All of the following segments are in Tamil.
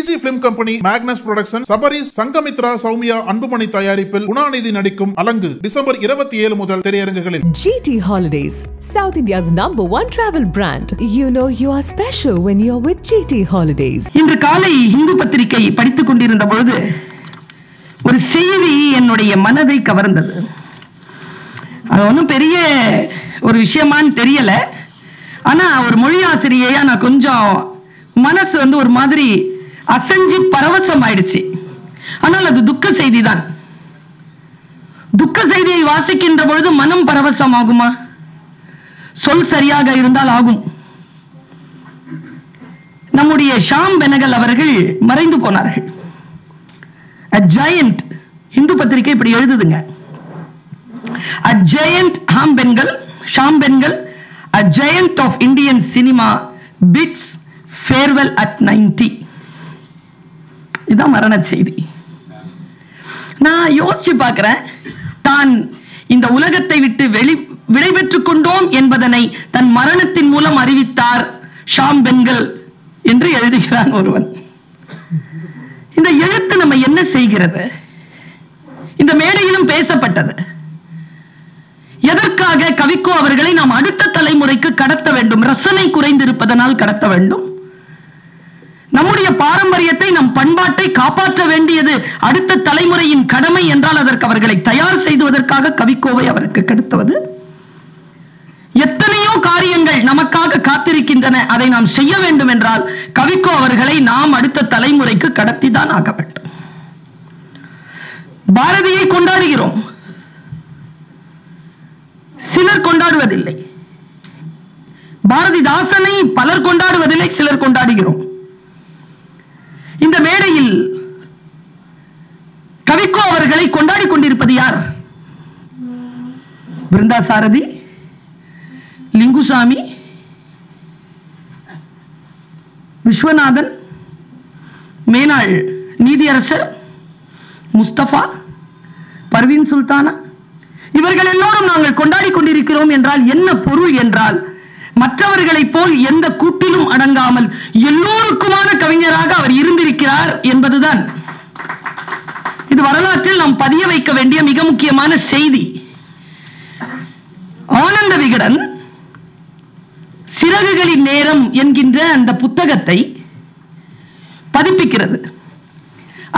TG Film Company, Magnus Production, Sabaris, Sangamitra, Soumya, Anbumani தயாரிப்பில் குணாநிதி நடிக்கும் அலங்கு டிசம்பர் 27 முதல் திரையரங்குகளில். GT Holidays, South India's #1 travel brand. You know you are special when you're with GT Holidays. இன்று காலை இந்து பத்திரிகை படித்துக் கொண்டிருந்த பொழுது ஒரு செய்தி என்னுடைய மனதை கவர்ந்தது. அது ஒன்றும் பெரிய ஒரு விஷயமான்னு தெரியல. ஆனா ஒரு மொழி ஆசிரியையா நான் கொஞ்சம் மனசு ஒரு மாதிரி அசஞ்சி பரவசம் ஆயிடுச்சு. ஆனால் அது துக்க செய்தி தான். துக்க செய்தியை வாசிக்கின்ற பொழுது மனம் பரவசம் ஆகுமா? சொல் சரியாக இருந்தால் ஆகும். நம்முடைய ஷாம் பெனகல் அவர்கள் மறைந்து போனார்கள். A giant, இந்து பத்திரிகை இப்படி எழுதுதுங்க. A giant Sham Benegal, a giant of Indian cinema bids farewell at 90. இதான் மரண செய்தி. நான் யோசிச்சு பார்க்கிறேன், தான் இந்த உலகத்தை விட்டு விடைபெற்றுக் கொண்டோம் என்பதனை தன் மரணத்தின் மூலம் அறிவித்தார் ஷாம் பெனகல் என்று எழுதுகிறான் ஒருவன். இந்த எழுத்து நம்ம என்ன செய்கிறது? இந்த மேடையிலும் பேசப்பட்டது. எதற்காக கவிக்கோ அவர்களை நாம் அடுத்த தலைமுறைக்கு கடத்த வேண்டும்? ரசனை குறைந்திருப்பதனால் கடத்த வேண்டும். நம்முடைய பாரம்பரியத்தை, நம் பண்பாட்டை காப்பாற்ற வேண்டியது அடுத்த தலைமுறையின் கடமை என்றால் அதற்கு அவர்களை தயார் செய்துவதற்காக கவிக்கோவை அவருக்கு கடத்துவது. எத்தனையோ காரியங்கள் நமக்காக காத்திருக்கின்றன. அதை நாம் செய்ய வேண்டும் என்றால் கவிக்கோ அவர்களை நாம் அடுத்த தலைமுறைக்கு கடத்திதான் ஆக வேண்டும். பாரதியை கொண்டாடுகிறோம், சிலர் கொண்டாடுவதில்லை. பாரதிதாசனை பலர் கொண்டாடுவதில்லை, சிலர் கொண்டாடுகிறோம். இந்த மேடையில் கவிக்கோ அவர்களை கொண்டாடி கொண்டிருப்பது யார்? பிருந்தா சாரதி, லிங்குசாமி, விஸ்வநாதன், மேனாள் நீதியரசர், முஸ்தபா, பர்வீன் சுல்தானா, இவர்கள் எல்லோரும் நாங்கள் கொண்டாடி கொண்டிருக்கிறோம் என்றால் என்ன பொருள் என்றால், மற்றவர்களை போல் எந்த கூட்டிலும் அடங்காமல் எல்லோருக்குமான கவிஞராக அவர் இருந்திருக்கிறார் என்பதுதான். இது வரலாற்றில் நாம் பதிய வைக்க வேண்டிய மிக முக்கியமான செய்தி. ஆனந்த விகடன் சிறகுகளின் நேரம் என்கின்ற அந்த புத்தகத்தை பதிப்பிக்கிறது.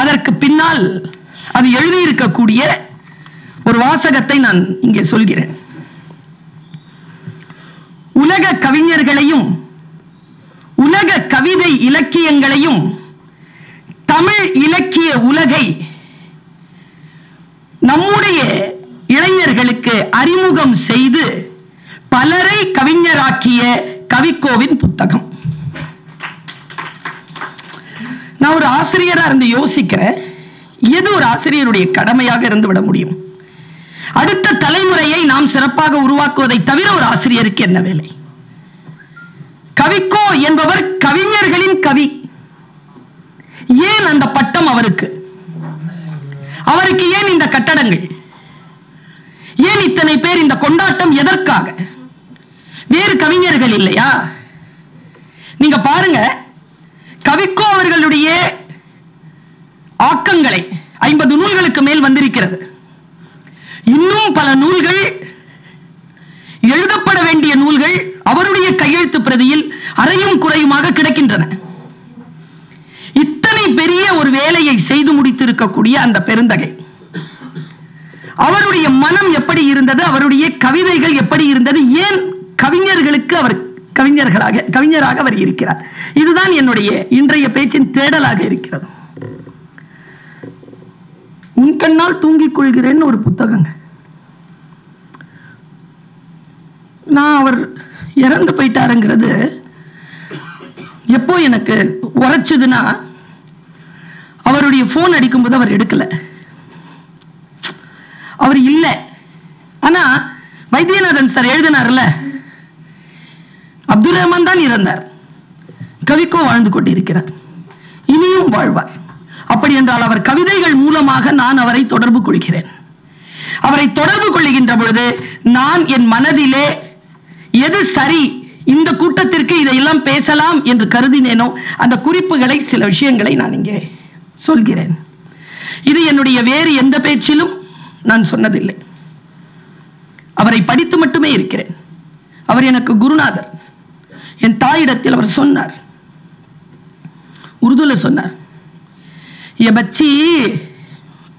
அதற்கு பின்னால் அது எழுதியிருக்கக்கூடிய ஒரு வாசகத்தை நான் இங்கே சொல்கிறேன். உலக கவிஞர்களையும் உலக கவிதை இலக்கியங்களையும் தமிழ் இலக்கிய உலகை நம்முடைய இளைஞர்களுக்கு அறிமுகம் செய்து பலரை கவிஞராக்கிய கவிக்கோவின் புத்தகம். நான் ஒரு ஆசிரியரா இருந்து யோசிக்கிறேன், எது ஒரு ஆசிரியருடைய கடமையாக இருந்து விட முடியும்? அடுத்த தலைமுறையை நாம் சிறப்பாக உருவாக்குவதை தவிர ஒரு ஆசிரியருக்கு என்ன வேலை? கவிக்கோ என்பவர் கவிஞர்களின் கவி. ஏன் அந்த பட்டம் அவருக்கு? அவருக்கு ஏன் இந்த கட்டடங்கள்? ஏன் இத்தனை பேர்? இந்த கொண்டாட்டம் எதற்காக? வேறு கவிஞர்கள் இல்லையா? நீங்க பாருங்க, கவிக்கோ அவர்களுடைய ஆக்கங்களை 50 நூல்களுக்கு மேல் வந்திருக்கிறது. இன்னும் பல நூல்கள், எழுதப்பட வேண்டிய நூல்கள் அவருடைய கையெழுத்து பிரதியில் அறையும் குறையுமாக கிடக்கின்றன. இத்தனை பெரிய ஒரு வேலையை செய்து முடித்திருக்கக்கூடிய அந்த பெருந்தகை, அவருடைய மனம் எப்படி இருந்தது? அவருடைய கவிதைகள் எப்படி இருந்தது? ஏன் கவிஞர்களுக்கு அவர் கவிஞராக அவர் இருக்கிறார்? இதுதான் என்னுடைய இன்றைய பேச்சின் தேடலாக இருக்கிறது. உன் கண்ணால் தூங்கிக் கொள்கிறேன் ஒரு புத்தகங்க. நான் அவர் இறந்து போயிட்டாருங்கிறது எப்போ எனக்கு உரைச்சதுன்னா, அவருடைய போன் அடிக்கும்போது அவர் எடுக்கல, அவர் இல்லை. ஆனா வைத்தியநாதன் சார் எழுதினார்ல, அப்துல் ரஹ்மான் தான் இறந்தார், கவிக்கோ வாழ்ந்து கொண்டிருக்கிறார், இனியும் வாழ்வார். அப்படி என்றால் அவர் கவிதைகள் மூலமாக நான் அவரை தொடர்பு கொள்கிறேன். அவரை தொடர்பு கொள்கின்ற பொழுது நான் என் மனதிலே எது சரி, இந்த கூட்டத்திற்கு இதையெல்லாம் பேசலாம் என்று கருதினேனோ அந்த குறிப்புகளை, சில விஷயங்களை நான் இங்கே சொல்கிறேன். இது என்னுடைய வேறு எந்த பேச்சிலும் நான் சொன்னதில்லை. அவரை படித்து மட்டுமே இருக்கிறேன். அவர் எனக்கு குருநாதர். என் தாயிடத்தில் அவர் சொன்னார், उर्दू சொன்னார், ये बच्ची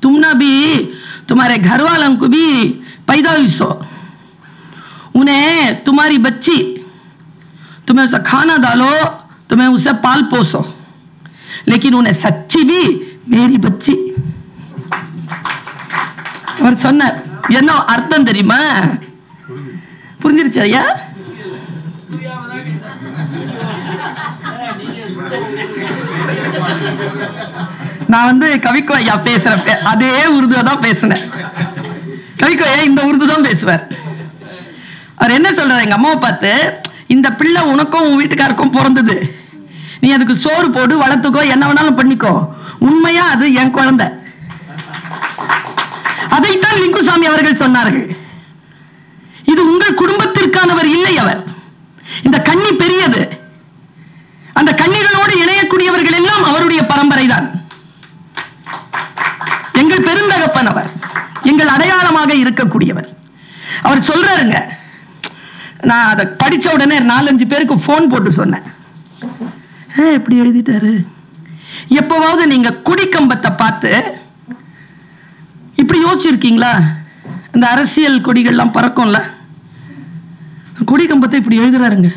तुम ना भी तुम्हारे घर वालों को भी पैदा हुई सो, उन्हें तुम्हारी बच्ची, तुम्हें उसे खाना डालो, तुम्हें उसे पाल पोसो, लेकिन उन्हें सच्ची भी मेरी बच्ची. और சொன்னார். என்ன அர்த்தம் தெரியுமா? புரிஞ்சிருச்சு ஐயா? நான் கவிக்கோ ஐயா பேசுறப்ப அதே உருது தான் பேசினேன். கவிக்கோ ஐயா இந்த உருது தான் பேசுவார். அவர் என்ன சொல்றாரு, எங்க அம்மாவை பார்த்து, இந்த பிள்ளை உனக்கும் உன் வீட்டுக்காருக்கும் பிறந்தது, நீ அதுக்கு சோறு போடு, வளர்த்துக்கோ, என்ன வேணாலும் பண்ணிக்கோ, உண்மையா அது என் குழந்தை. அதைத்தான் லிங்குசாமி அவர்கள் சொன்னார்கள். இது உங்கள் குடும்பத்திற்கானவர் இல்லை. அவர் இந்த கன்னி பெரியது. அந்த கன்னிகளோடு இணையக்கூடியவர்கள் எல்லாம் அவருடைய பரம்பரை தான். எங்கள் பெருந்தகப்பன் அவர், எங்கள் அடையாளமாக இருக்கக்கூடியவர். அவர் சொல்றாருங்க, நான் அதை படிச்ச உடனே 4-5 பேருக்கு போன் போட்டு சொன்னேன். இப்படி எழுதிட்டாரு. எப்பவாவது நீங்க குடிக்கம்பத்தை பார்த்து இப்படி யோசிச்சிருக்கீங்களா? இந்த அரசியல் கொடிகள்லாம் பறக்கும்ல, குடிக்கம்பத்தை இப்படி எழுதுறாருங்க.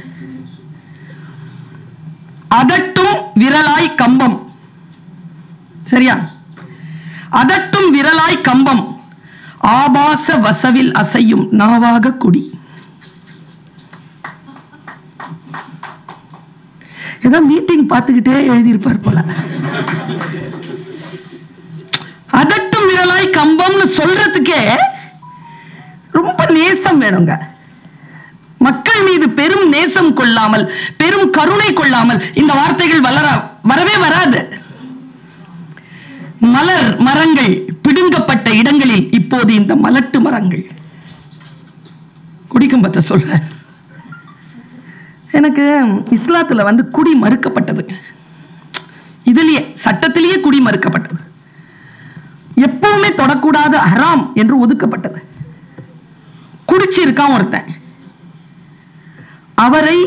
அதட்டும் விரலாய் கம்பம். சரியா? அதட்டும் விரலாய் கம்பம், ஆபாச வசவில் அசையும் நாவாக கொடி. ஏதோ மீட்டிங் பார்த்துக்கிட்டே எழுதியிருப்பார் போல. அதட்டும் விரலாய் கம்பம்னு சொல்றதுக்கே ரொம்ப நேசம் வேணுங்க. மக்கள் மீது பெரும் நேசம் கொள்ளாமல், பெரும் கருணை கொள்ளாமல் இந்த வார்த்தைகள் வரவே வராது. மலர் மரங்கள் பிடுங்கப்பட்ட இடங்களில் இப்போது இந்த மலட்டு மரங்கள். குடிக்கம்பத்தை சொல்ற. எனக்கு இஸ்லாத்துல குடி மறுக்கப்பட்டது. இதுலயே சட்டத்திலேயே குடி மறுக்கப்பட்டது. எப்பவுமே தொடக்கூடாது, ஹராம் என்று ஒதுக்கப்பட்டது. குடிச்சிருக்கான் ஒருத்தன், அவரை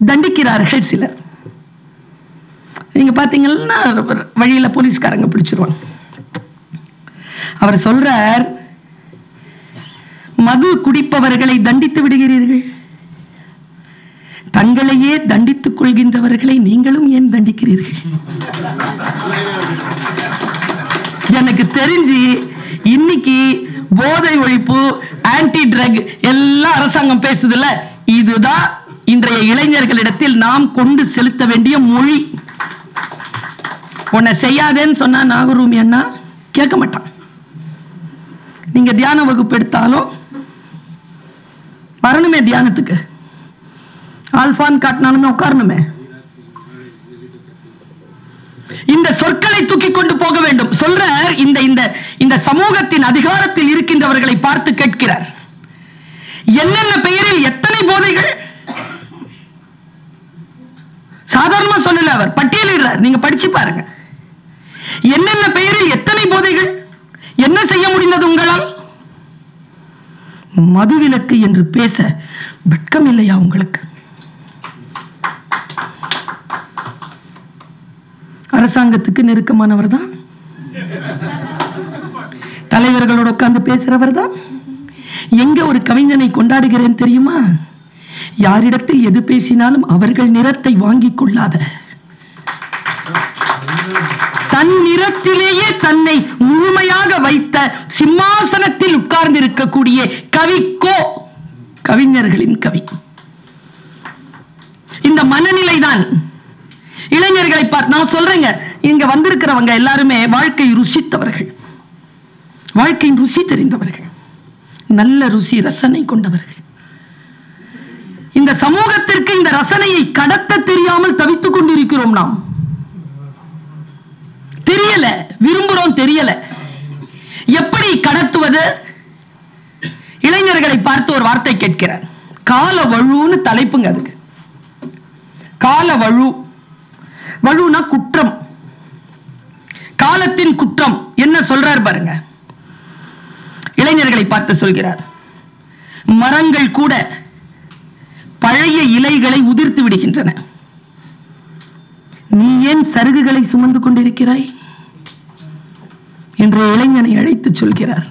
தண்டிக்கிறார்கள் சிலர். நீங்க பாத்தீங்கன்னா வழியில போலீஸ்காரங்க பிடிச்சிருவாங்க. அவர் சொல்றார், மது குடிப்பவர்களை தண்டித்து விடுகிறீர்கள், தங்களையே தண்டித்துக் கொள்கின்றவர்களை நீங்களும் ஏன் தண்டிக்கிறீர்கள்? எனக்கு தெரிஞ்சு இன்னைக்கு போதை ஒழிப்பு, ஆன்டி ட்ரக் எல்லாம் அரசாங்கம் பேசுதுல்ல, இதுதான் இன்றைய இளைஞர்களிடத்தில் நாம் கொண்டு செலுத்த வேண்டிய மொழி. உன்னை செய்யாதேன்னு சொன்னா நாகரூமி அண்ணா கேட்க மாட்டான். நீங்க தியான வகுப்பு எடுத்தாலும் வரணுமே தியானத்துக்கு, ஆல்பான் காட்டினாலுமே உட்காரணுமே. இந்த சொற்களை தூக்கி கொண்டு போக வேண்டும். சொல்ற இந்த சமூகத்தின் அதிகாரத்தில் இருக்கின்றவர்களை பார்த்து கேட்கிறார், என்னென்ன பெயரில் எத்தனை போதைகள்? சாதாரணமா சொல்லல, அவர் பட்டியலிடுறார். நீங்க படிச்சு பாருங்க, என்னென்ன பெயரில் எத்தனை போதைகள், என்ன செய்ய முடிந்தது உங்களால்? மதுவிலக்கு என்று பேச வெட்கம் இல்லையா உங்களுக்கு? அரசாங்கத்துக்கு நெருக்கமானவர் தான், தலைவர்களோட உட்கார்ந்து பேசுறவர் தான். எங்க ஒரு கவிஞனை கொண்டாடுகிறேன் தெரியுமா? யாரிடத்தில் எது பேசினாலும் அவர்கள் நிறத்தை வாங்கிக் கொள்ளாத, தன் நிறத்திலேயே தன்னை முழுமையாக வைத்த சிம்மாசனத்தில் உட்கார்ந்து இருக்கக்கூடிய கவிக்கோ, கவிஞர்களின் கவி. இந்த மனநிலைதான் இளைஞர்களை பார்த்து நான் சொல்றேங்க. இங்க வந்திருக்கிறவங்க எல்லாருமே வாழ்க்கை ருசித்தவர்கள், வாழ்க்கையின் ருசி தெரிந்தவர்கள், நல்ல ருசி ரசனை கொண்டவர்கள். இந்த சமூகத்திற்கு இந்த ரசனையை கடத்த தெரியாமல் தவித்துக் கொண்டிருக்கிறோம். நாம் தெரியல, விரும்புறோம், தெரியல. எப்படி கடத்துவது? இளைஞர்களை பார்த்து ஒரு வார்த்தை கேட்கிறார், கால வழுன்னு தலைப்புங்க. அதுக்கு கால வழு. வழுனா குற்றம், காலத்தின் குற்றம். என்ன சொல்றார் பாருங்க. இளைஞர்களை பார்த்து சொல்கிறார், மரங்கள் கூட பழைய இலைகளை உதிர்த்து விடுகின்றன, நீ ஏன் சருகுகளை சுமந்து கொண்டிருக்கிறாய் என்று இளைஞனை அழைத்து சொல்கிறார்.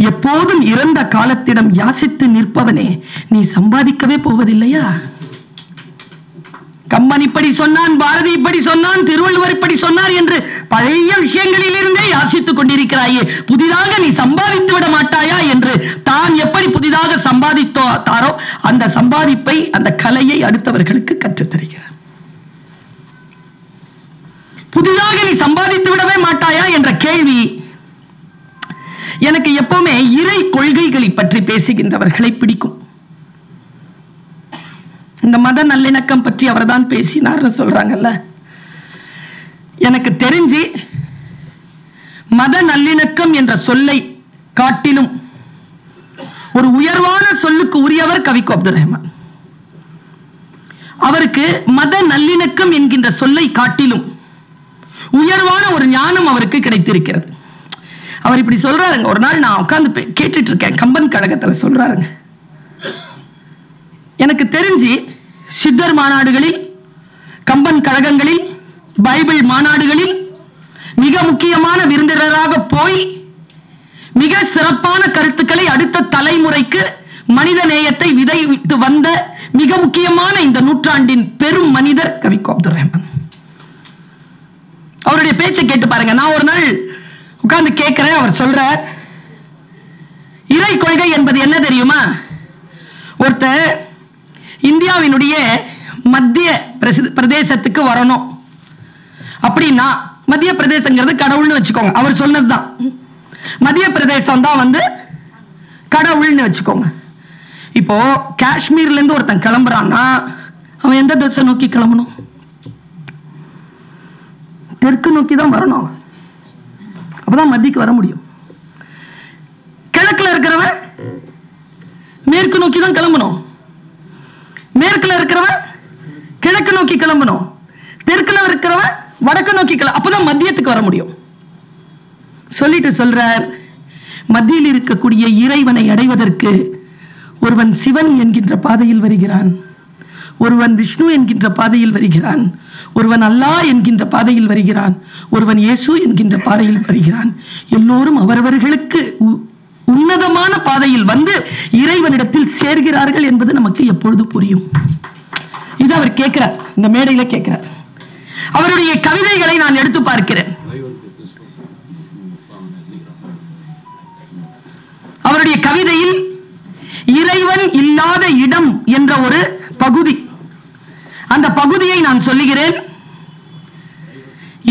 எப்போதும் இறந்த காலத்திடம் யாசித்து நிற்பவனே, நீ சம்பாதிக்கவே போவதில்லையா? கம்பன் இப்படி சொன்னான், பாரதி இப்படி சொன்னான், திருவள்ளுவர் இப்படி சொன்னார் என்று பழைய விஷயங்களில் இருந்தே யாசித்துக் கொண்டிருக்கிறாயே, புதிதாக நீ சம்பாதித்து விட மாட்டாயா என்று தான் எப்படி புதிதாக சம்பாதித்தாரோ அந்த சம்பாதிப்பை, அந்த கலையை அடுத்தவர்களுக்கு கற்றுத் தருகிறார். புதிதாக நீ சம்பாதித்து விடவே மாட்டாயா என்ற கேள்வி எனக்கு எப்பவுமே இறை கொள்கைகளை பற்றி பேசுகின்றவர்களை பிடிக்கும். இந்த மத நல்லிணக்கம் பற்றி அவர்தான் பேசினார்னு சொல்றாங்கல்ல. எனக்கு தெரிஞ்சு மத நல்லிணக்கம் என்ற சொல்லை காட்டிலும் ஒரு உயர்வான சொல்லுக்கு உரியவர் கவிக்கோ அப்துல் ரஹ்மான். அவருக்கு மத நல்லிணக்கம் என்கின்ற சொல்லை காட்டிலும் உயர்வான ஒரு ஞானம் அவருக்கு கிடைத்திருக்கிறது. அவர் இப்படி சொல்றாருங்க. ஒரு நாள் நான் உட்கார்ந்து கேட்டுட்டு இருக்கேன், கம்பன் கழகத்துல சொல்றாருங்க, எனக்கு தெரிஞ்சு சித்தர் மாநாடுகளில், கம்பன் கழகங்களில், பைபிள் மாநாடுகளில் மிக முக்கியமான விருந்தினராக போய் மிக சிறப்பான கருத்துக்களை அடுத்த தலைமுறைக்கு மனித நேயத்தை விதைத்து வந்த மிக முக்கியமான இந்த நூற்றாண்டின் பெரும் மனிதர் கவிக்கோ அப்துல் ரஹ்மான். அவருடைய பேச்சை கேட்டு பாருங்க. நான் ஒரு நாள் உட்கார்ந்து கேட்கிறேன். அவர் சொல்றார், இறை கொள்கை என்பது என்ன தெரியுமா? ஒருத்தர் இந்தியாவினுடைய மத்திய பிரதேசத்துக்கு வரணும் அப்படின்னா, மத்திய பிரதேசங்கிறது கடவுள்னு வச்சுக்கோங்க, அவர் சொன்னதுதான். மத்திய பிரதேசம் தான் கடவுள்னு வச்சுக்கோங்க. இப்போ காஷ்மீர்ல இருந்து ஒருத்தன் கிளம்புறான்னா அவன் எந்த திசை நோக்கி கிளம்பணும்? தெற்கு நோக்கி தான் வரணும், அப்பதான் மத்திக்கு வர முடியும். கிழக்குல இருக்கிறவன் மேற்கு நோக்கி தான் கிளம்பணும், மேற்குல இருக்கிறவன் கிழக்கு நோக்கி கிளம்பணும், தெற்குல இருக்கிறவன் வடக்கு நோக்கி அப்பதான் மத்தியத்துக்கு வர முடியும். சொல்லிட்டு சொல்றார், மத்தியில் இருக்கக்கூடிய இறைவனை அடைவதற்கு ஒருவன் சிவன் என்கின்ற பாதையில் வருகிறான், ஒருவன் விஷ்ணு என்கின்ற பாதையில் வருகிறான், ஒருவன் அல்லாஹ் என்கின்ற பாதையில் வருகிறான், ஒருவன் இயேசு என்கின்ற பாதையில் வருகிறான். எல்லோரும் அவரவர்களுக்கு உன்னதமான பாதையில் வந்து இறைவனிடத்தில் சேர்கிறார்கள் என்பது நமக்கு எப்பொழுது புரியும்? இது அவர் கேட்கிறார், இந்த மேடையில கேட்கிறார். அவருடைய கவிதைகளை நான் எடுத்து பார்க்கிறேன். அவருடைய கவிதையில் இறைவன் இல்லாத இடம் என்ற ஒரு பகுதி, அந்த பகுதியை நான் சொல்லுகிறேன்.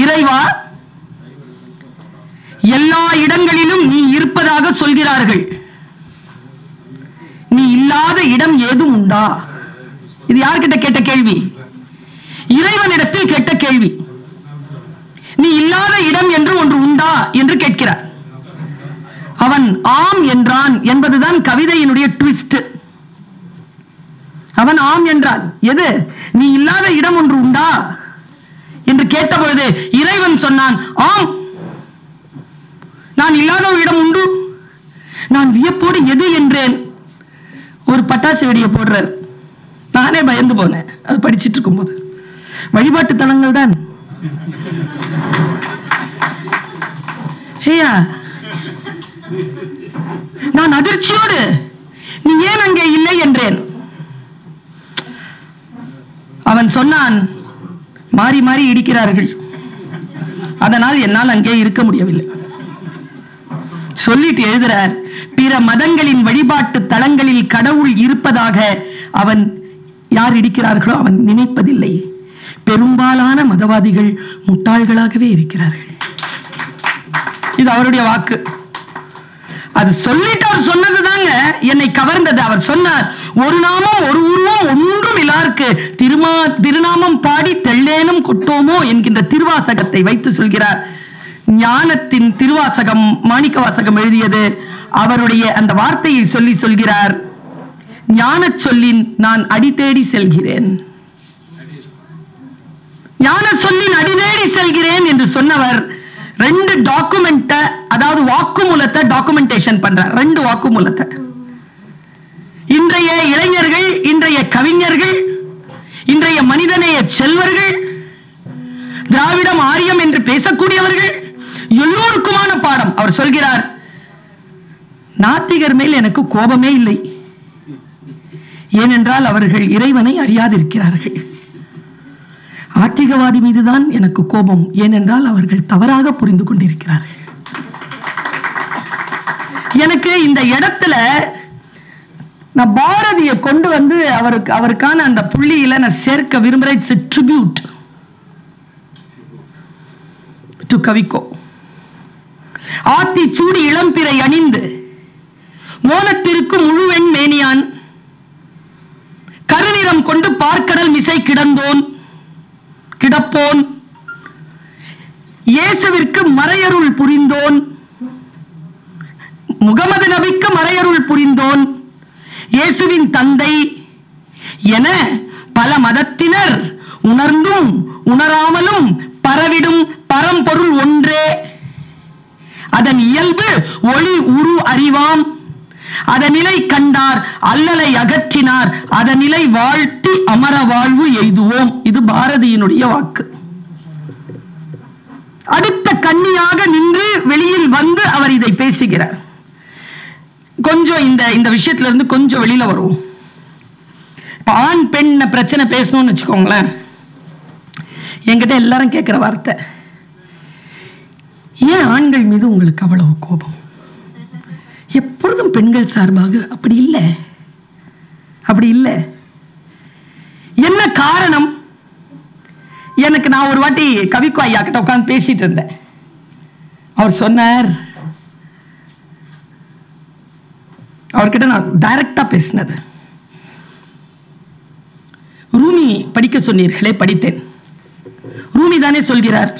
இறைவா, எல்லா இடங்களிலும் நீ இருப்பதாக சொல்கிறார்கள், நீ இல்லாத இடம் ஏதும் உண்டா? இது யார்கிட்ட கேட்ட கேள்வி? இறைவனிடத்தில் கேட்ட கேள்வி. நீ இல்லாத இடம் என்று ஒன்று உண்டா என்று கேட்கிறார். அவன் ஆம் என்றான் என்பதுதான் கவிதையினுடைய ட்விஸ்ட். அவன் ஆம் என்றான். எது? நீ இல்லாத இடம் ஒன்று உண்டா என்று கேட்ட பொழுது இறைவன் சொன்னான், ஆம், நான் இல்லாத ஒரு இடம் உண்டு. நான் வியப்போடு எது என்றேன். ஒரு பட்டாசு வெடியை போடுறார். நானே பயந்து போனேன் அது படிச்சிட்டு இருக்கும் போது. வழிபாட்டு தலங்கள் தான். நான் அதிர்ச்சியோடு நீ ஏன் அங்கே இல்லை என்றேன். அவன் சொன்னான், மாறி மாறி இடிக்கிறார்கள், அதனால் என்னால் அங்கே இருக்க முடியவில்லை. சொல்லிட்டு எழுதுறார், பிற மதங்களின் வழிபாட்டு தலங்களில் கடவுள் இருப்பதாக அவன் யார் இடிக்கிறார்களோ அவன் நினைப்பதில்லை. பெரும்பாலான மதவாதிகள் முட்டாள்களாகவே இருக்கிறார்கள். இது அவருடைய வாக்கு. அது சொல்லிட்டு அவர் சொன்னதுதாங்க என்னை கவர்ந்தது. அவர் சொன்னார், ஒரு நாமம் ஒரு உருவம் ஒன்றும் இல்லாருக்கு திருநாமம் பாடி தெள்ளேனும் கொட்டோமோ என்கின்ற திருவாசகத்தை வைத்து சொல்கிறார். ஞானத்தின் திருவாசகம் மாணிக்க வாசகம் எழுதியது. அவருடைய அந்த வார்த்தையை சொல்லி சொல்கிறார், ஞான சொல்லின் நான் அடி தேடி செல்கிறேன். ஞான சொல்லின் அடிதேடி செல்கிறேன் என்று சொன்னவர் 2 டாக்குமெண்ட, அதாவது வாக்குமூலத்தை டாக்குமெண்டேஷன் பண்றார். 2 வாக்குமூலத்தை. இன்றைய இளைஞர்கள், இன்றைய கவிஞர்கள், இன்றைய மனிதநேய செல்வர்கள், திராவிடம் ஆரியம் என்று பேசக்கூடியவர்கள் எல்லோருக்குமான பாடம். அவர் சொல்கிறார், நாத்திகர் மேல் எனக்கு கோபமே இல்லை, ஏனென்றால் அவர்கள் இறைவனை அறியாதிருக்கிறார்கள். ஆத்திகவாதி மீதுதான் எனக்கு கோபம், ஏனென்றால் அவர்கள் தவறாக புரிந்து கொண்டிருக்கிறார்கள். எனக்கு இந்த இடத்துல நான் பாரதியை கொண்டு வந்து அவருக்கான அந்த புள்ளியில நான் சேர்க்க விரும்புகிறேன். It's a tribute to Kavikko. ஆத்தி சூடி இளம்பிறை அணிந்து மோனத்திற்கும் முழுவெண் மேனியான், கருநிறம் கொண்டு பார்க்கடல் மிசை கிடப்போன், இயேசுவிற்கு மறையருள் புரிந்தோன், முகமது நபிக்கு மறையருள் புரிந்தோன், இயேசுவின் தந்தை என பல மதத்தினர் உணர்ந்தும் உணராமலும் பரவிடும் பரம்பொருள் ஒன்றே. அதன் இயல்பு ஒளி உரு அறிவாம். அதனிலை கண்டார் அல்லலை அகற்றினார், அதனிலை வாழ்த்தி அமர வாழ்வு எய்துவோம். இது பாரதியினுடைய வாக்கு. அடுத்த கன்னியாக நின்று வெளியில் வந்து அவர் இதை பேசுகிறார். கொஞ்சம் இந்த விஷயத்துல இருந்து கொஞ்சம் வெளியில வருவோம். ஆண் பெண் பிரச்சனை பேசணும்னு வச்சுக்கோங்களேன், என்கிட்ட எல்லாரும் கேட்கிற வார்த்தை, ஏன் ஆண்கள் மீது உங்களுக்கு அவ்வளவு கோபம்? எப்பொழுதும் பெண்கள் சார்பாக. அப்படி இல்லை. என்ன காரணம்? எனக்கு நான் ஒரு வாட்டி கவிக்கோ ஐயா கிட்ட உட்கார்ந்து பேசிட்டு இருந்தேன். அவர் சொன்னார், அவர்கிட்ட நான் டைரக்டா பேசினது, ரூமி படிக்க சொன்னீர்களே, படித்தேன். ரூமி தானே சொல்கிறார்,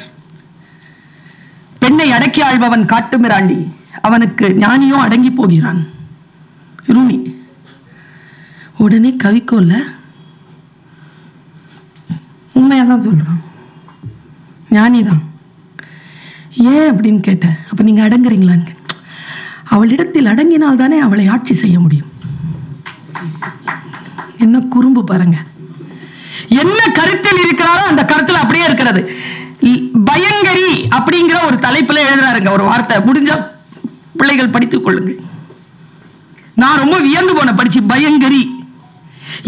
பெண்ணை அடக்கி ஆள்பவன் காட்டு மிராண்டி, அவனுக்கு ஞானியோ அடங்கி போகிறான். ரூமி. உடனே கவிக்கோல உண்மையாதான் சொல்றான், ஞானிதான். ஏன் அப்படின்னு கேட்டேன். அப்ப நீங்க அடங்குறீங்களான்னு. அவளிடத்தில் அடங்கினால் தானே அவளை ஆட்சி செய்ய முடியும். என்ன குறும்பு பாருங்க. என்ன கருத்தில் இருக்கிறாரோ அந்த கருத்தில் அப்படியே இருக்கிறது. பயங்கரி அப்படிங்கிற ஒரு தலைப்புல எழுதுறாருங்க ஒரு வார்த்தை. முடிஞ்ச பிள்ளைகள் படித்துக் கொள்ளுங்கள். நான் ரொம்ப வியந்து போன படிச்சு. பயங்கரி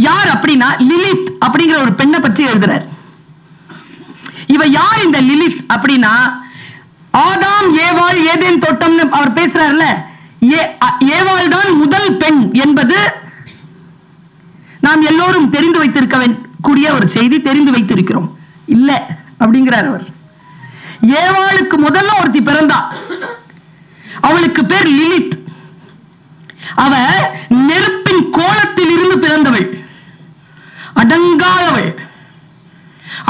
யார் அப்படின்னா லிலித் அப்படிங்கிற ஒரு பெண்ணை பற்றி எழுதுறார். இவ யார் இந்த லிலித் அப்படின்னா, ஆதாம் ஏவாள் ஏதேன் தோட்டம்னு அவர் பேசுறாருல, ஏவாள் தான் முதல் பெண் என்பது நாம் எல்லோரும் தெரிந்து வைத்திருக்க கூடிய ஒரு செய்தி. தெரிந்து வைத்திருக்கிறோம் இல்ல அப்படிங்கிறார் அவர். ஏவாளுக்கு முதல்ல ஒருத்தி பிறந்தா, அவளுக்கு பேர் லிலித். அவ நெருப்பின் கோலத்தில் இருந்து பிறந்தவள், அடங்காதவள்,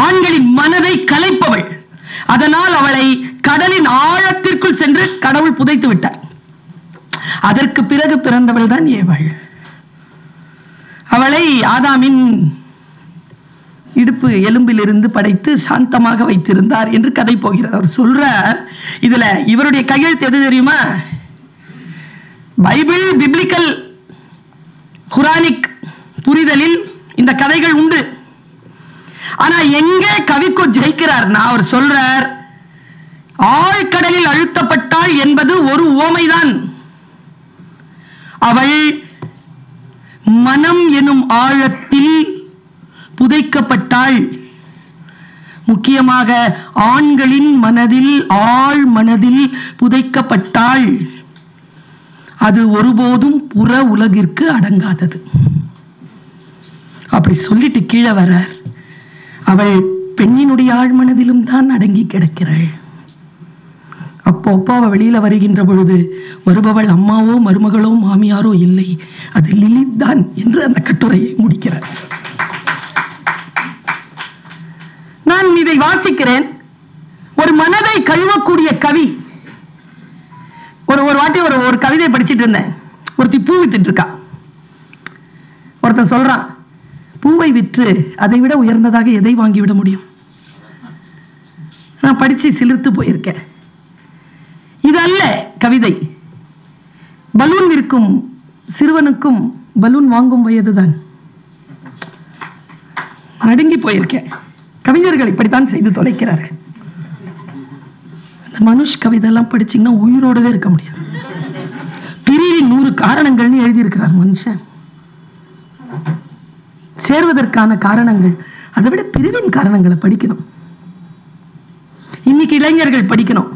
ஆண்களின் மனதை கலைப்பவள். அதனால் அவளை கடலின் ஆழத்திற்குள் சென்று கடவுள் புதைத்து விட்டார். அதற்கு பிறகு பிறந்தவள் தான் ஏவாள். அவளை ஆதாமின் இடுப்பு எலும்பில் இருந்து படைத்து சாந்தமாக வைத்திருந்தார் என்று கதை போகிறார். அவர் சொல்றார், இதுல இவருடைய கையெழுத்து எது தெரியுமா? பைபிள், பிப்ளிக்கல், குரானிக் புரிதலில் இந்த கதைகள் உண்டு. ஆனா எங்க கவிக்கோ ஜெயிக்கிறார்னா, அவர் சொல்றார், ஆழ்கடலில் அழுத்தப்பட்டாள் என்பது ஒரு உவமைதான். அவள் மனம் எனும் ஆழத்தில் புதைக்கப்பட்டாள். முக்கியமாக ஆண்களின் மனதில், ஆழ் மனதில் புதைக்கப்பட்டாள். அது ஒருபோதும் புற உலகிற்கு அடங்காதது. அப்படி சொல்லிட்டு கீழே வரார், அவள் பெண்ணினுடைய ஆழ் மனதிலும் தான் அடங்கி கிடக்கிறாள். அப்போ அவ வெளியில வருகின்ற பொழுது வருபவள் அம்மாவோ மருமகளோ மாமியாரோ இல்லை, அது லிலித் தான் என்று அந்த கட்டுரையை முடிக்கிறார். நான் இதை வாசிக்கிறேன். ஒரு மனதை கழுவக்கூடிய கவி. ஒரு வாட்டி ஒரு கவிதை படிச்சுட்டு இருந்தேன். ஒருத்தி பூ வித்துட்டு இருக்கா. ஒருத்தன் சொல்றான், பூவை விற்று அதை விட உயர்ந்ததாக எதை வாங்கிவிட முடியும்? நான் படிச்சு சிலிர்த்து போயிருக்கேன். இது அல்ல கவிதை. பலூன் விற்கும் சிறுவனுக்கும் பலூன் வாங்கும் வயதுதான். நடுங்கி போயிருக்கேன். கவிஞர்கள் இப்படித்தான் செய்து தொலைக்கிறார்கள். அந்த மனுஷ் கவிதை எல்லாம் படிச்சீங்கன்னா உயிரோடவே இருக்க முடியாது. பிரிவின் 100 காரணங்கள்னு எழுதியிருக்கிறார் மனுஷன். சேர்வதற்கான காரணங்கள், அதை விட பிரிவின் காரணங்களை படிக்கணும். இன்னைக்கு இளைஞர்கள் படிக்கணும்.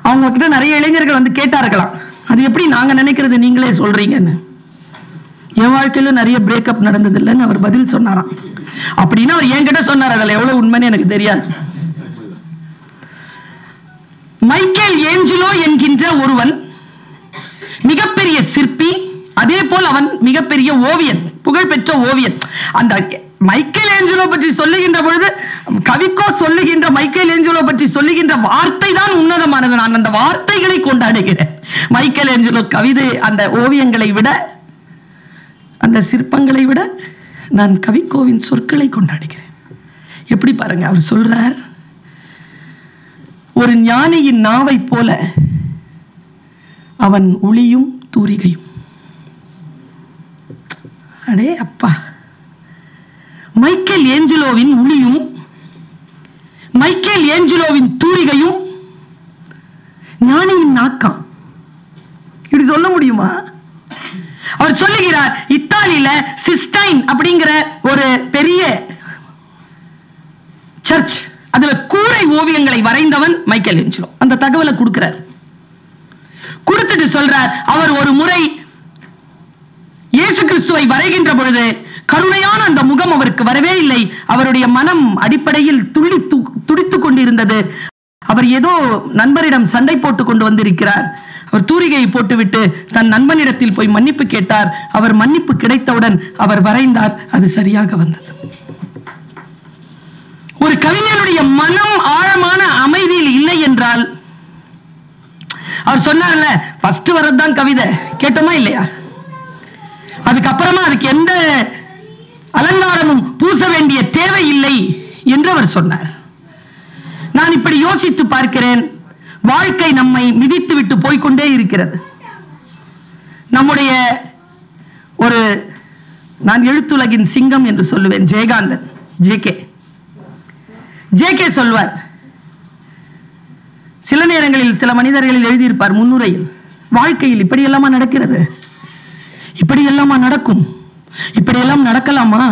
அவங்க கிட்ட நிறைய இளைஞர்கள் வந்து கேட்டார்களாம், அது எப்படி நாங்க நினைக்கிறது நீங்களே சொல்றீங்கன்னு. என் வாழ்க்கையில நிறைய பிரேக்கப் நடந்தது இல்லைன்னு அவர் பதில் சொன்னாராம். அப்படின்னு அவர் என்கிட்ட சொன்னார். அதுல எவ்வளவு உண்மைன்னு எனக்கு தெரியாது. மைக்கேல் ஏஞ்சலோ என்கின்ற ஒருவன் மிகப்பெரிய சிற்பி, அதே போல் அவன் மிகப்பெரிய ஓவியன், புகழ்பெற்ற ஓவியன். அந்த மைக்கேல் ஏஞ்சலோ பற்றி சொல்லுகின்ற பொழுது, கவிக்கோ சொல்லுகின்ற மைக்கேல் ஏஞ்சலோ பற்றி சொல்லுகின்ற வார்த்தை தான் உன்னதமானது. நான் அந்த வார்த்தைகளை கொண்டாடுகிறேன். மைக்கேல் ஏஞ்சலோ கவிதை, அந்த ஓவியங்களை விட, அந்த சிற்பங்களை விட நான் கவிக்கோவின் சொற்களை கொண்டாடுகிறேன். எப்படி பாருங்க, அவர் சொல்றார், ஒரு ஞானியின் நாவை போல அவன் ஒளியும் தூரிகையும். அடே அப்பா, மைக்கேல் ஏஞ்சலோவின் ஒளியும் மைக்கேல் ஏஞ்சலோவின் தூரிகையும் ஞானியின் நாக்கம். இப்படி சொல்ல முடியுமா? அவர் சொல்லுகிறார், இத்தாலியில சிஸ்டைன் அப்படிங்கிற ஒரு பெரிய சர்ச், அதுல கூரை ஓவியங்களை வரைந்தவன் மைக்கேல் ஏஞ்சலோ. அந்த தகவலை கொடுக்கிறார். கொடுத்துட்டு சொல்றார், அவர் ஒரு முறை இயேசு கிறிஸ்துவை வரைகின்ற பொழுது கருணையான அந்த முகம் அவருக்கு வரவே இல்லை. அவருடைய மனம் அடிப்படையில் துடித்துக் கொண்டிருந்தது. அவர் ஏதோ நண்பரிடம் சண்டை போட்டு கொண்டு வந்திருக்கிறார். அவர் தூரிகையை போட்டுவிட்டு தன் நண்பனிடத்தில் போய் மன்னிப்பு கேட்டார். அவர் மன்னிப்பு கிடைத்தவுடன் அவர் வரைந்தார். அது சரியாக வந்தது. ஒரு கவிஞனுடைய மனம் ஆழமான அமைதியில் இல்லை என்றால், அவர் சொன்னார்ல, ஃபர்ஸ்ட் வரதுதான் கவிதை, கேட்டோமா இல்லையா? அதுக்கப்புறமா அதுக்கு எந்த அலங்காரமும் பூச வேண்டிய தேவை இல்லை என்று அவர் சொன்னார். நான் இப்படி யோசித்து பார்க்கிறேன். வாழ்க்கை நம்மை மிதித்து விட்டு போய்கொண்டே இருக்கிறது. நம்முடைய ஒரு, நான் எழுத்துலகின் சிங்கம் என்று சொல்லுவேன், ஜெயகாந்தன், ஜே.கே சொல்வார். சில நேரங்களில் சில மனிதர்களில் எழுதியிருப்பார் முன்னுரையில், வாழ்க்கையில் இப்படி எல்லாமா நடக்கிறது, இப்படி எல்லாமா நடக்கும், இப்படியெல்லாம் நடக்கலாமா,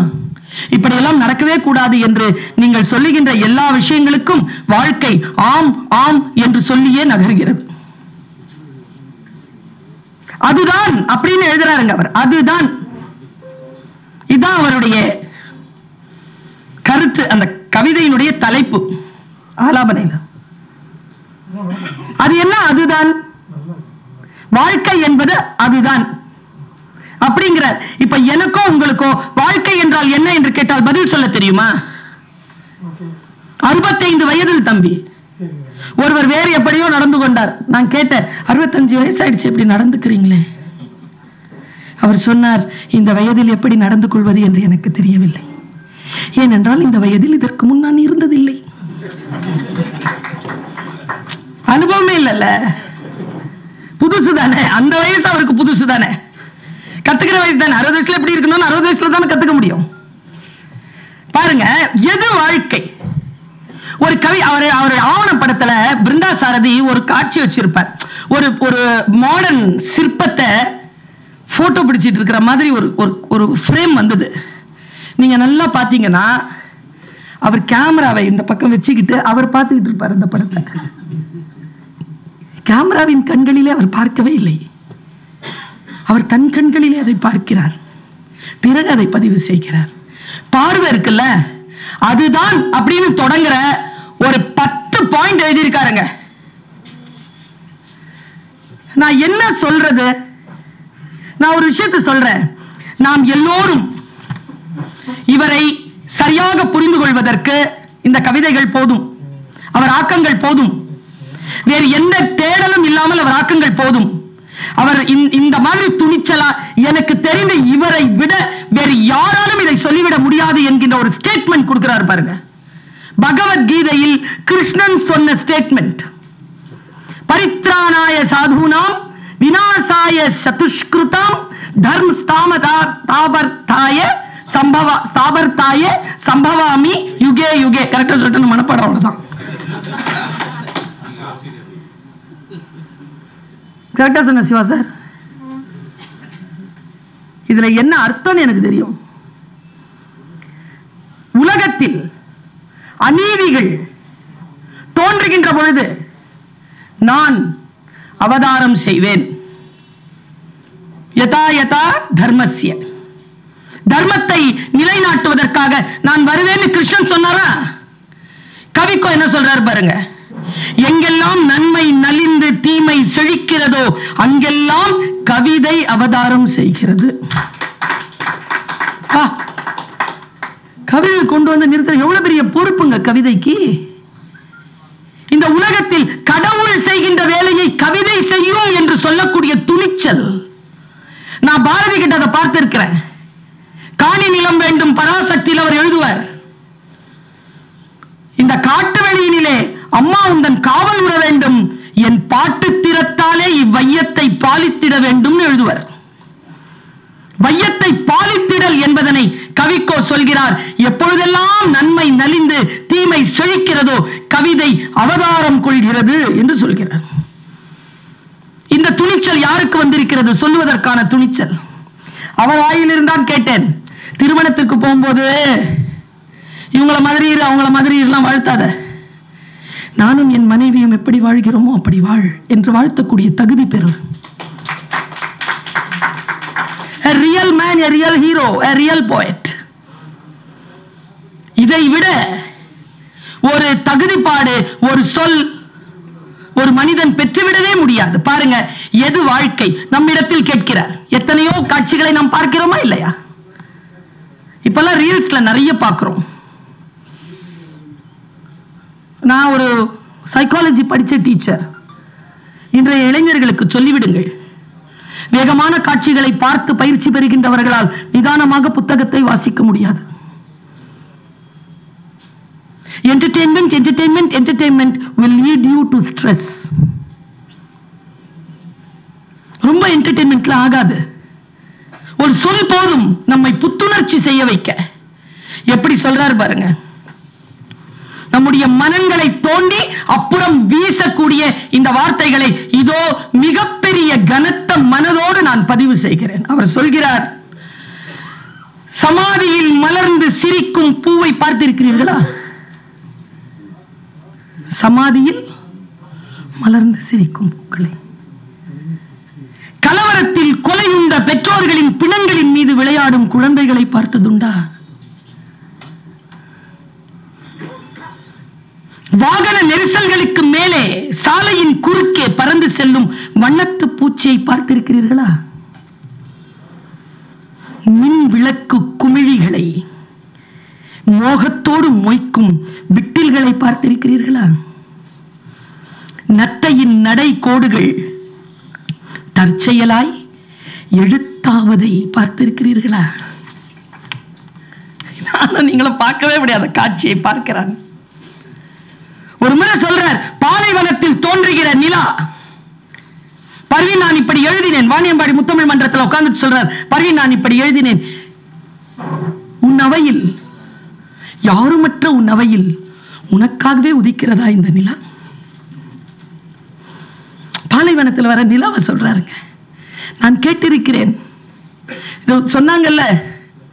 இப்படியெல்லாம் நடக்கவே கூடாது என்று நீங்கள் சொல்லுகின்ற எல்லா விஷயங்களுக்கும் வாழ்க்கை ஆம் ஆம் என்று சொல்லியே நகர்கிறது. அதுதான் அப்படின்னு எழுதுறாருங்க அவர். அதுதான், இதுதான் அவருடைய கருத்து. அந்த கவிதையினுடைய தலைப்பு ஆலாபனையில் அது என்ன? அதுதான் வாழ்க்கை என்பது, அதுதான் அப்படிங்கிறார். இப்ப எனக்கோ உங்களுக்கோ வாழ்க்கை என்றால் என்ன என்று கேட்டால் பதில் சொல்ல தெரியுமா? 65 வயதில் தம்பி ஒருவர் வேறு எப்படியோ நடந்து கொண்டார். நான் கேட்டேன், 65 வயசாயிடுச்சு, எப்படி நடந்துக்கிறீங்களே? அவர் சொன்னார், இந்த வயதில் எப்படி நடந்து கொள்வது என்று எனக்கு தெரியவில்லை. ஏனென்றால் இந்த வயதில் இதற்கு முன் நான் இருந்ததில்லை. அனுபவமே இல்லைல்ல, புதுசு தானே. அந்த வயசு அவருக்கு புதுசு தானே, கத்துக்கிற வயசு தானே. 60 வயசுல எப்படி இருக்கணும், 60 வயசுல தானே கத்துக்க முடியும். பாருங்க, எது வாழ்க்கை? ஒரு கவி, அவர் ஆவணப்படத்துல பிருந்தா சாரதி ஒரு காட்சி வச்சிருப்பார். ஒரு மாடர்ன் சிற்பத்தை போட்டோ பிடிச்சிட்டு இருக்கிற மாதிரி ஒரு ஃப்ரேம் வந்தது. நீங்க நல்லா பாத்தீங்கன்னா அவர் கேமராவை இந்த பக்கம் வச்சுக்கிட்டு அவர் பார்த்துக்கிட்டு இருப்பார் அந்த படத்தை. கேமராவின் கண்களிலே அவர் பார்க்கவே இல்லை, அவர் தன் கண்களிலே அதை பார்க்கிறார், பிறகு அதை பதிவு செய்கிறார். பார்வை இருக்குல்ல, அதுதான் அப்படின்னு தொடங்குற ஒரு 10 பாயிண்ட் எழுதியிருக்காருங்க. நான் என்ன சொல்றது? நான் ஒரு விஷயத்தை சொல்றேன். நாம் எல்லோரும் இவரை சரியாக புரிந்து கொள்வதற்கு இந்த கவிதைகள் போதும், அவர் ஆக்கங்கள் போதும், வேறு எந்த தேடலும் இல்லாமல் அவர் ஆக்கங்கள் போதும். அவர் இந்த மாதிரி துணிச்சலா, எனக்கு தெரிந்த இவரை விட வேறு யாராலும் இதை சொல்லிவிட முடியாது என்கின்ற ஒரு ஸ்டேட்மெண்ட் கொடுக்கிறார் பாருங்க. பகவத்கீதையில் கிருஷ்ணன் சொன்ன ஸ்டேட்மெண்ட், பரித்ராணாய சாதுனாம் விநாசாய சதுஷ்கிருதாம் தர்ம ஸ்தாபர்த்தாய சம்பவாமி யுகே யுகே. கரெக்டா சொல்லிட்டு மனப்பாடம், அவ்வளவுதான். கரெக்டா சொன்ன சிவா சார். இதுல என்ன அர்த்தம் எனக்கு தெரியும். உலகத்தில் அநீதிகள் தோன்றுகின்ற பொழுது நான் அவதாரம் செய்வேன். யதா யதா தர்மஸ்ய, தர்மத்தை நிலைநாட்டுவதற்காக நான் வருவேன்னு கிருஷ்ணன் சொன்னாரா? கவிக்கோ என்ன சொல்றாரு பாருங்க, எங்கெல்லாம் நன்மை நலிந்து தீமை செழிக்கிறதோ அங்கெல்லாம் கவிதை அவதாரம் செய்கிறது. கவிதை கொண்டு வந்து நிறுத்த எவ்வளவு பெரிய பொறுப்புங்க கவிதைக்கு. இந்த உலகத்தில் கடவுள் செய்கின்ற வேலையை கவிதை செய்யும் என்று சொல்லக்கூடிய துணிச்சல். நான் பாரதி கிட்ட அதை பார்த்திருக்கிறேன். காணி நிலம் வேண்டும் பராசக்தியில் அவர் எழுதுவார், இந்த காட்டு வெளியினிலே அம்மா உந்தன் காவல் உற வேண்டும், என் பாட்டு திறத்தாலே இவ்வையத்தை பாலித்திட வேண்டும் எழுதுவார். வையத்தை பாலித்திடல் என்பதனை கவிக்கோ சொல்கிறார். எப்பொழுதெல்லாம் நன்மை நலிந்து தீமை செழிக்கிறதோ கவிதை அவதாரம் கொள்கிறது என்று சொல்கிறார். இந்த துணிச்சல் யாருக்கு வந்திருக்கிறது? சொல்லுவதற்கான துணிச்சல். அவர் வாயிலிருந்தான் கேட்டேன், திருமணத்திற்கு போகும்போது இவங்கள மாதிரி இரு அவங்கள மாதிரி எல்லாம் வாழ்த்தாத, நானும் என் மனைவியும் எப்படி வாழ்கிறோமோ அப்படி வாழ் என்று வாழ்த்தக்கூடிய தகுதி பெறு. A real man, a real hero, a real poet. இதை விட ஒரு தகுதிப்பாடு, ஒரு சொல் ஒரு மனிதன் பெற்றுவிடவே முடியாது. பாருங்க, எது வாழ்க்கை நம்மிடத்தில் கேட்கிறார். எத்தனையோ காட்சிகளை நாம் பார்க்கிறோமா இல்லையா? இப்பெல்லாம் ரீல்ஸ்ல நிறைய பார்க்கிறோம். நான் ஒரு சைக்காலஜி படிச்ச டீச்சர். இன்றைய இளைஞர்களுக்கு சொல்லிவிடுங்கள், வேகமான காட்சிகளை பார்த்து பயிற்சி பெறுகின்றவர்களால் நிதானமாக புத்தகத்தை வாசிக்க முடியாது. Entertainment, entertainment, entertainment will lead you to stress. ரொம்ப என்டர்டெயின்மெண்ட்ல ஆகாது. ஒரு சொல் போதும் நம்மை புத்துணர்ச்சி செய்ய வைக்க. எப்படி சொல்றாரு பாருங்க, நம்முடைய மனங்களை தோண்டி அப்புறம் வீசக்கூடிய இந்த வார்த்தைகளை இதோ மிகப்பெரிய கனத்த மனதோடு நான் பதிவு செய்கிறேன். அவர் சொல்கிறார், சமாதியில் மலர்ந்து சிரிக்கும் பூவை பார்த்திருக்கிறீர்களா? சமாதியில் மலர்ந்து சிரிக்கும் பூக்களை, கலவரத்தில் கொலையுண்ட பெற்றோர்களின் பிணங்களின் மீது விளையாடும் குழந்தைகளை பார்த்ததுண்டா? வாகன நெரிசல்களுக்கு மேலே சாலையின் குறுக்கே பறந்து செல்லும் வண்ணத்து பூச்சியை பார்த்திருக்கிறீர்களா? மின் விளக்கு குமிழிகளை மோகத்தோடு மொய்க்கும் விட்டில்களை பார்த்திருக்கிறீர்களா? நத்தையின் நடை கோடுகள் தற்செயலாய் எழுத்தாவதை பார்த்திருக்கிறீர்களா? நீங்களும் பார்க்கவே முடியாத காட்சியை பார்க்கிறாங்க. ஒரு முறை சொல்றார், பாலைவனத்தில் தோன்றுகிற நிலா. பர்வீன், நான் இப்படி எழுதினேன். வாணியம்பாடி முத்தமிழ் மன்றத்தில் உட்கார்ந்து சொல்றார், பர்வீன், நான் இப்படி எழுதினேன். உன் அவையில், யாருமற்ற உன் அவையில் உனக்காகவே உதிக்கிறதா இந்த நிலா? பாலைவனத்தில் வர நிலாவை சொல்றாருங்க. நான் கேட்டிருக்கிறேன். சொன்னாங்கல்ல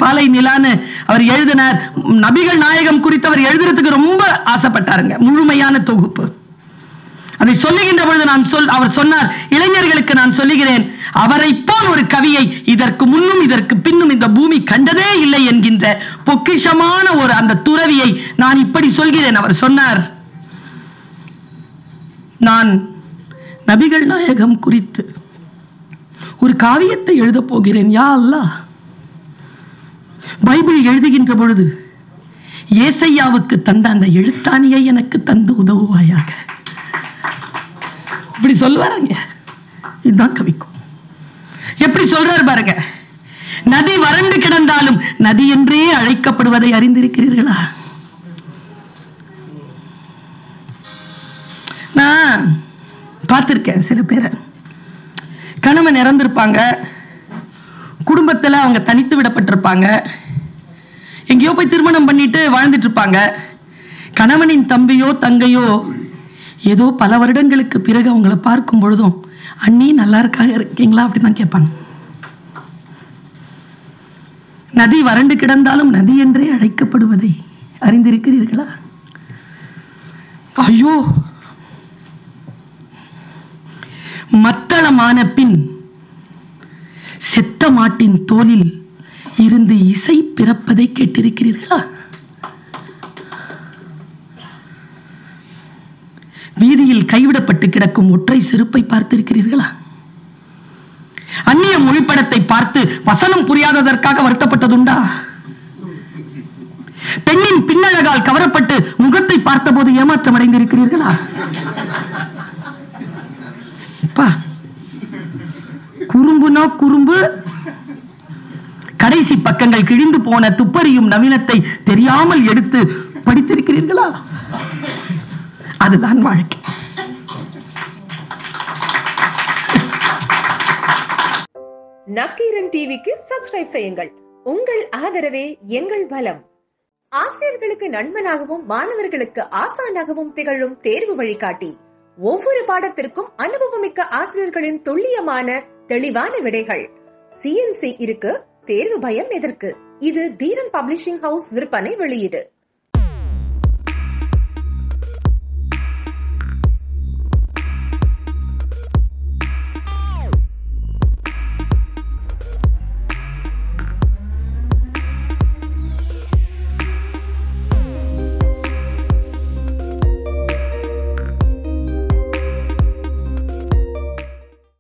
பாலை நிலான்னு அவர் எழுதினார். நபிகள் நாயகம் குறித்து அவர் எழுதுறதுக்கு ரொம்ப ஆசைப்பட்டாருங்க. முழுமையான தொகுப்பு. அதை சொல்லுகின்ற பொழுது அவர் சொன்னார், இளைஞர்களுக்கு நான் சொல்லுகிறேன், அவரை போல் ஒரு கவியை இதற்கு முன்னும் இதற்கு பின்னும் இந்த பூமி கண்டதே இல்லை என்கின்ற பொக்கிஷமான ஒரு அந்த துறவியை நான் இப்படி சொல்கிறேன். அவர் சொன்னார், நான் நபிகள் நாயகம் குறித்து ஒரு காவியத்தை எழுத போகிறேன். யா அல்லாஹ், பைபிள் எழுதுகின்ற பொழுது ஏசையாவுக்கு தந்த அந்த எழுத்தாணியை எனக்கு தந்து உதவுவாயாக. இப்படி சொல்லுவாருங்க. இதுதான் கவிக்கும். எப்படி சொல்றாரு பாருங்க, நதி வறண்டு கிடந்தாலும் நதி என்றே அழைக்கப்படுவதை அறிந்திருக்கிறீர்களா? பார்த்திருக்கேன் சில பேரை. கணவன் இறந்திருப்பாங்க, குடும்பத்துல அவங்க தனித்து விடப்பட்டிருப்பாங்க, எங்கேயோ போய் திருமணம் பண்ணிட்டு வாழ்ந்துட்டு இருப்பாங்க. கணவனின் தம்பியோ தங்கையோ ஏதோ பல வருடங்களுக்கு பிறகு அவங்கள பார்க்கும் பொழுதும் அண்ணி நல்லா இருக்கீங்களா அப்படிதான் கேட்பாங்க. நதி வறண்டு கிடந்தாலும் நதி என்றே அழைக்கப்படுவதை அறிந்திருக்கிறீர்களா? ஐயோ, மத்தளமான பின் செத்த மாட்டின் தோலில் இருந்து இசை பிறப்பதை கேட்டிருக்கிறீர்களா? வீதியில் கைவிடப்பட்டு கிடக்கும் ஒற்றை செருப்பை பார்த்திருக்கிறீர்களா? அந்நிய மொழிப்படத்தை பார்த்து வசனம் புரியாததற்காக வருத்தப்பட்டதுண்டா? பெண்ணின் பின்னழகால் கவரப்பட்டு முகத்தை பார்த்தபோது ஏமாற்றம் அடைந்திருக்கிறீர்களா? குறும்புனா குறும்பு, கடைசி பக்கங்கள் கிழிந்து போன துப்பறியும் நவீனத்தை தெரியாமல் எடுத்து படித்திருக்கிறீர்களா? அதுதான் வாழ்க்கை. நக்கீரன் டிவிக்கு சப்ஸ்கிரைப் செய்யுங்கள். உங்கள் ஆதரவே எங்கள் பலம். ஆசிரியர்களுக்கு நண்பனாகவும் மாணவர்களுக்கு ஆசானாகவும் திகழும் தேர்வு வழிகாட்டி. ஒவ்வொரு பாடத்திற்கும் அனுபவமிக்க ஆசிரியர்களின் துல்லியமான தெளிவான விடைகள். CNC இருக்கு, தேர்வு பயம் எதற்கு? இது தீரன் பப்ளிஷிங் ஹவுஸ் விற்பனை வெளியீடு.